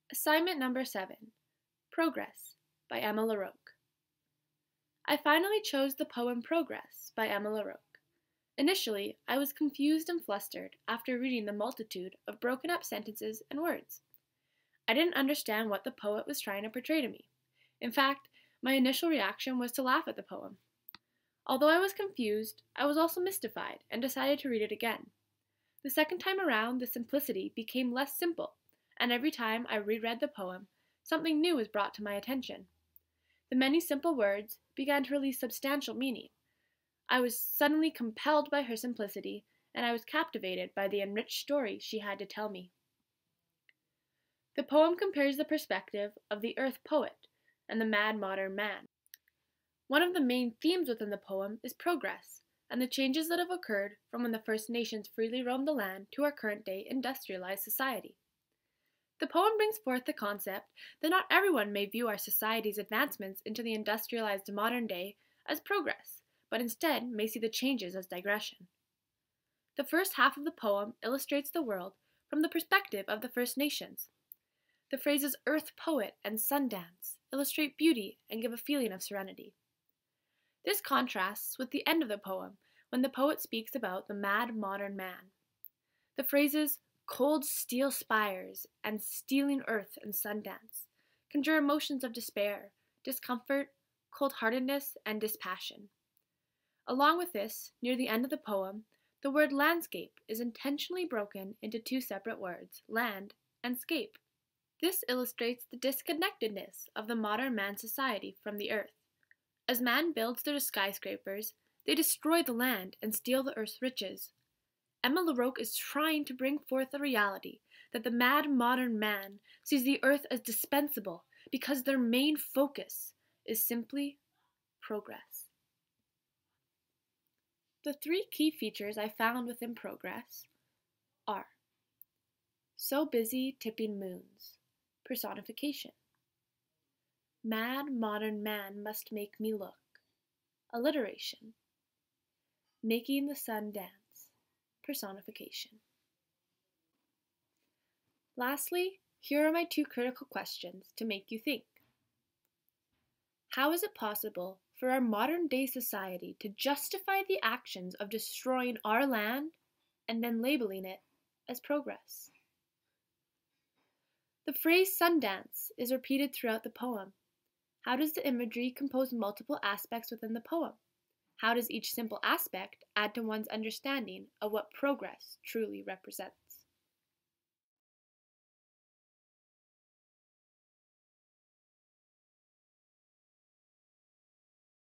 Assignment number 7, Progress by Emma LaRocque. I finally chose the poem Progress by Emma LaRocque. Initially, I was confused and flustered after reading the multitude of broken up sentences and words. I didn't understand what the poet was trying to portray to me. In fact, my initial reaction was to laugh at the poem. Although I was confused, I was also mystified and decided to read it again. The second time around, the simplicity became less simple, and every time I reread the poem, something new was brought to my attention. The many simple words began to release substantial meaning. I was suddenly compelled by her simplicity, and I was captivated by the enriched story she had to tell me. The poem compares the perspective of the earth poet and the mad modern man. One of the main themes within the poem is progress, and the changes that have occurred from when the First Nations freely roamed the land to our current-day industrialized society. The poem brings forth the concept that not everyone may view our society's advancements into the industrialized modern day as progress, but instead may see the changes as digression. The first half of the poem illustrates the world from the perspective of the First Nations. The phrases earth poet and sundance illustrate beauty and give a feeling of serenity. This contrasts with the end of the poem, when the poet speaks about the mad modern man. The phrases cold steel spires and stealing earth and sundance conjure emotions of despair, discomfort, cold-heartedness, and dispassion. Along with this, near the end of the poem, the word landscape is intentionally broken into two separate words, land and scape. This illustrates the disconnectedness of the modern man society from the earth. As man builds their skyscrapers, they destroy the land and steal the earth's riches. Emma LaRocque is trying to bring forth a reality that the mad modern man sees the earth as dispensable because their main focus is simply progress. The three key features I found within Progress are so busy tipping moons, personification. Mad modern man must make me look, alliteration. Making the sun dance, personification. Lastly, here are my two critical questions to make you think. How is it possible for our modern-day society to justify the actions of destroying our land and then labeling it as progress? The phrase Sundance is repeated throughout the poem. How does the imagery compose multiple aspects within the poem? How does each simple aspect add to one's understanding of what progress truly represents?